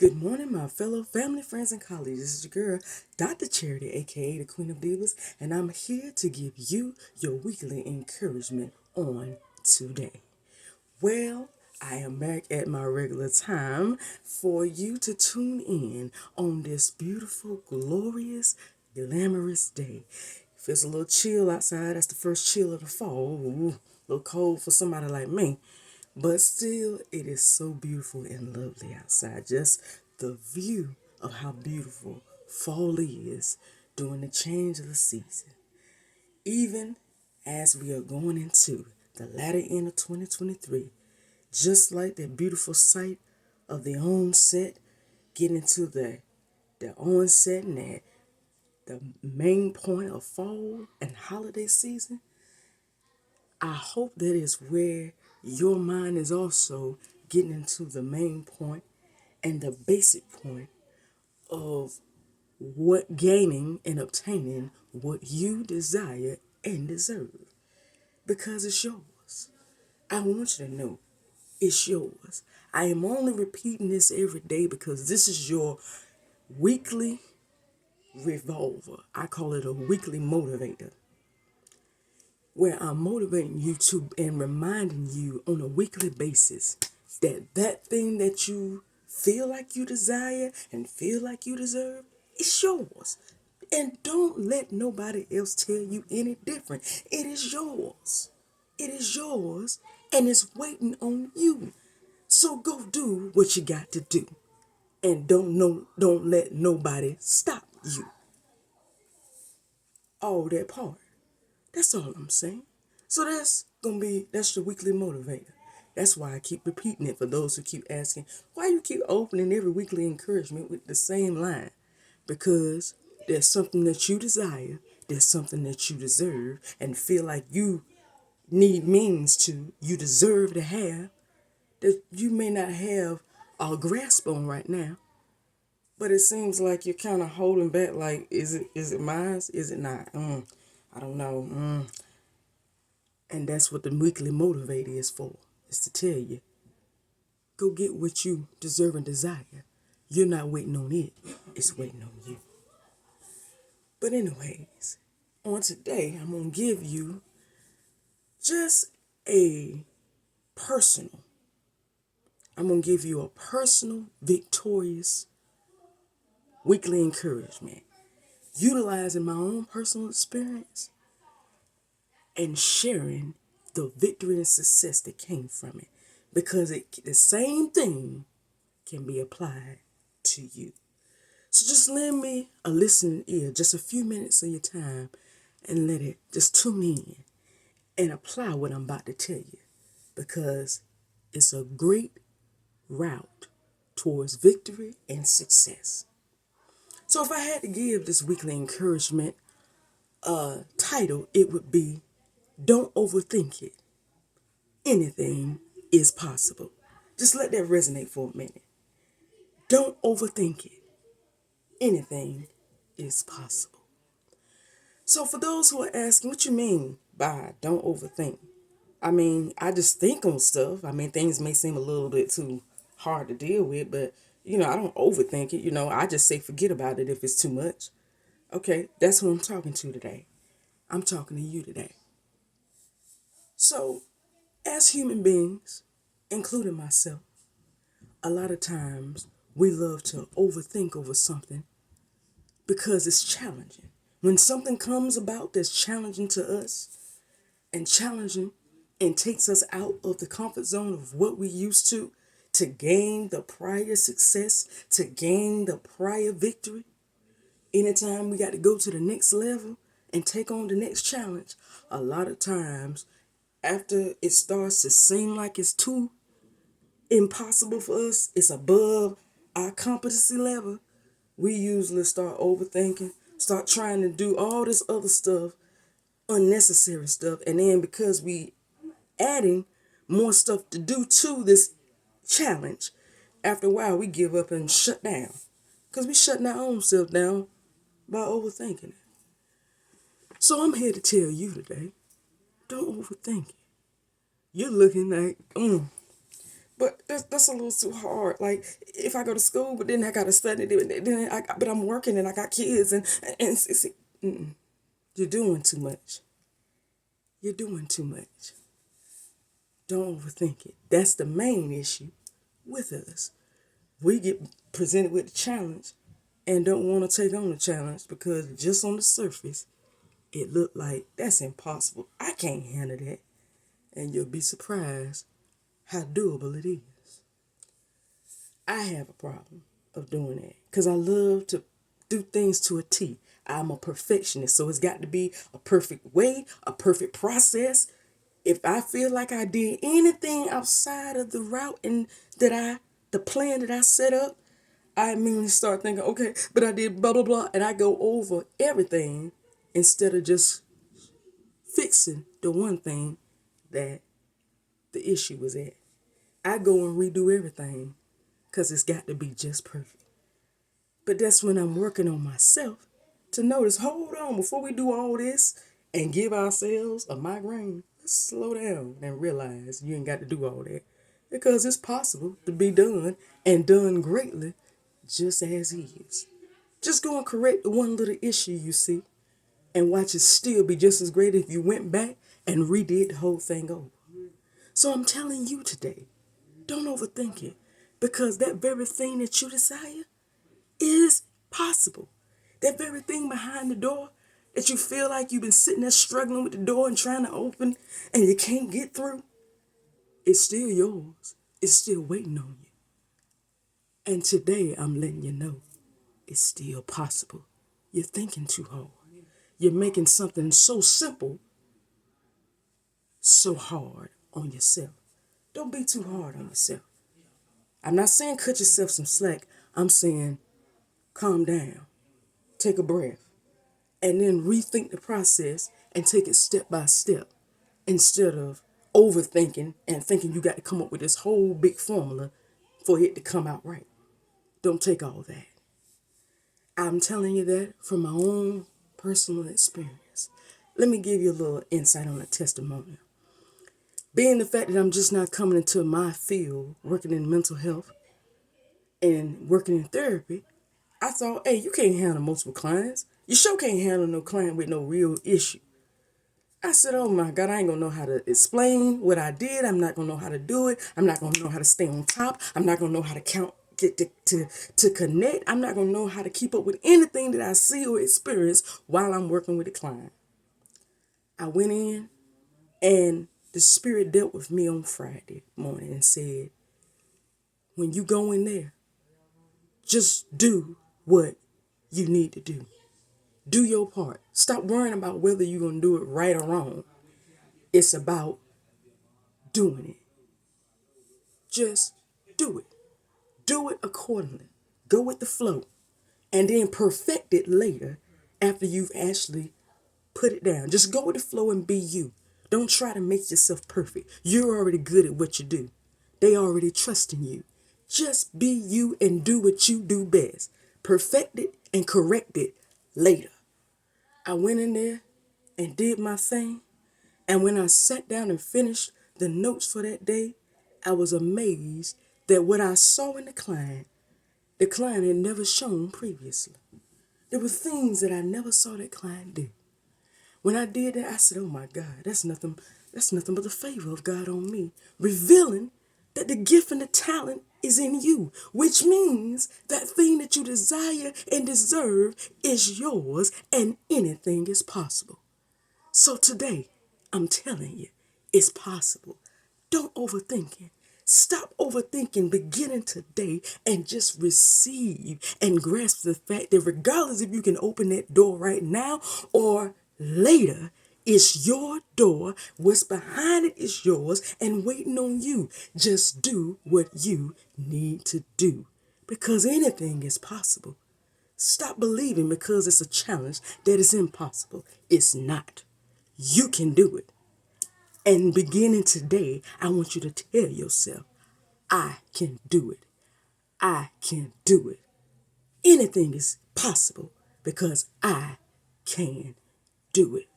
Good morning, my fellow family, friends, and colleagues. This is your girl, Dr. Charity, aka the Queen of Divas, and I'm here to give you your weekly encouragement on today. Well, I am back at my regular time for you to tune in on this beautiful, glorious, glamorous day. Feels a little chill outside. That's the first chill of the fall. Ooh, a little cold for somebody like me. But still, it is so beautiful and lovely outside. Just the view of how beautiful fall is during the change of the season. Even as we are going into the latter end of 2023, just like that beautiful sight of the onset, getting to the onset and the main point of fall and holiday season, I hope that is where your mind is also getting into the main point and the basic point of what gaining and obtaining what you desire and deserve. Because it's yours. I want you to know it's yours. I am only repeating this every day because this is your weekly revolver. I call it a weekly motivator, where I'm motivating you to and reminding you on a weekly basis that that thing that you feel like you desire and feel like you deserve is yours. And don't let nobody else tell you any different. It is yours. It is yours and it's waiting on you. So go do what you got to do. And don't let nobody stop you. All that part. That's all I'm saying. So that's your weekly motivator. That's why I keep repeating it for those who keep asking, why you keep opening every weekly encouragement with the same line? Because there's something that you desire, there's something that you deserve, and feel like you need means to, you deserve to have, that you may not have a grasp on right now. But it seems like you're kind of holding back. Like, is it mine? Is it not? I don't know. And that's what the weekly motivator is for, is to tell you, go get what you deserve and desire. You're not waiting on it, it's waiting on you. But anyways, on today, I'm going to give you just a personal, I'm going to give you a personal, victorious weekly encouragement, utilizing my own personal experience and sharing the victory and success that came from it. Because the same thing can be applied to you. So just lend me a listening ear, just a few minutes of your time, and let it just tune in and apply what I'm about to tell you. Because it's a great route towards victory and success. So if I had to give this weekly encouragement a title, it would be Don't Overthink It. Anything is possible. Just let that resonate for a minute. Don't overthink it. Anything is possible. So for those who are asking, what you mean by don't overthink? I mean, I just think on stuff. I mean, things may seem a little bit too hard to deal with, but I don't overthink it. I just say forget about it if it's too much. Okay, that's who I'm talking to today. I'm talking to you today. So, as human beings, including myself, a lot of times we love to overthink over something because it's challenging. When something comes about that's challenging to us and challenging and takes us out of the comfort zone of what we used to gain the prior success, to gain the prior victory, anytime we got to go to the next level and take on the next challenge, a lot of times after it starts to seem like it's too impossible for us, it's above our competency level, we usually start overthinking, start trying to do all this other stuff, unnecessary stuff, and then because we adding more stuff to do to this challenge, after a while we give up and shut down. Because we shutting our own self down by overthinking it. So I'm here to tell you today, don't overthink it. You're looking like, But that's a little too hard. Like if I go to school, but then I gotta study, but I'm working and I got kids and you're doing too much. You're doing too much. Don't overthink it. That's the main issue with us. We get presented with the challenge and don't want to take on the challenge because just on the surface, it looked like that's impossible. I can't handle that. And you'll be surprised how doable it is. I have a problem of doing that because I love to do things to a T. I'm a perfectionist, so it's got to be a perfect way, a perfect process. If I feel like I did anything outside of the route and the plan that I set up, I immediately start thinking, okay, but I did blah, blah, blah, and I go over everything instead of just fixing the one thing that the issue was at. I go and redo everything because it's got to be just perfect. But that's when I'm working on myself to notice, hold on, before we do all this and give ourselves a migraine, let's slow down and realize you ain't got to do all that. Because it's possible to be done and done greatly just as is. Just go and correct the one little issue you see and watch it still be just as great if you went back and redid the whole thing over. So I'm telling you today, don't overthink it because that very thing that you desire is possible. That very thing behind the door that you feel like you've been sitting there struggling with the door and trying to open and you can't get through, it's still yours. It's still waiting on you. And today I'm letting you know it's still possible. You're thinking too hard. You're making something so simple so hard on yourself. Don't be too hard on yourself. I'm not saying cut yourself some slack. I'm saying calm down, take a breath, and then rethink the process and take it step by step instead of overthinking and thinking you got to come up with this whole big formula for it to come out right. Don't take all that. I'm telling you that from my own personal experience. Let me give you a little insight on a testimonial. Being the fact that I'm just not coming into my field, working in mental health and working in therapy, I thought, hey, you can't handle multiple clients. You sure can't handle no client with no real issue. I said, oh my God, I ain't gonna know how to explain what I did. I'm not gonna know how to do it. I'm not gonna know how to stay on top. I'm not gonna know how to count, to connect. I'm not gonna know how to keep up with anything that I see or experience while I'm working with a client. I went in and the spirit dealt with me on Friday morning and said, when you go in there, just do what you need to do. Do your part. Stop worrying about whether you're going to do it right or wrong. It's about doing it. Just do it. Do it accordingly. Go with the flow. And then perfect it later after you've actually put it down. Just go with the flow and be you. Don't try to make yourself perfect. You're already good at what you do. They already trust in you. Just be you and do what you do best. Perfect it and correct it later. I went in there and did my thing. And when I sat down and finished the notes for that day, I was amazed that what I saw in the client had never shown previously. There were things that I never saw that client do. When I did that, I said, oh my God, that's nothing but the favor of God on me, revealing that the gift and the talent is in you, which means that thing that you desire and deserve is yours and anything is possible. So today, I'm telling you, it's possible. Don't overthink it. Stop overthinking beginning today and just receive and grasp the fact that regardless if you can open that door right now or later, it's your door. What's behind it is yours and waiting on you. Just do what you need to do because anything is possible. Stop believing because it's a challenge that is impossible. It's not. You can do it. And beginning today, I want you to tell yourself, I can do it. I can do it. Anything is possible because I can do it.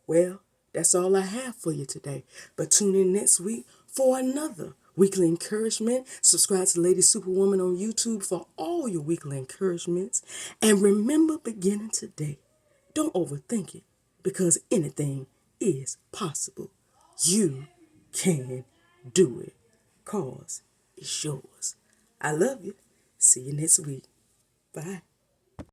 Well, that's all I have for you today. But tune in next week for another weekly encouragement. Subscribe to Lady Superwoman on YouTube for all your weekly encouragements. And remember, beginning today, don't overthink it because anything is possible. You can do it. Cause it's yours. I love you. See you next week. Bye.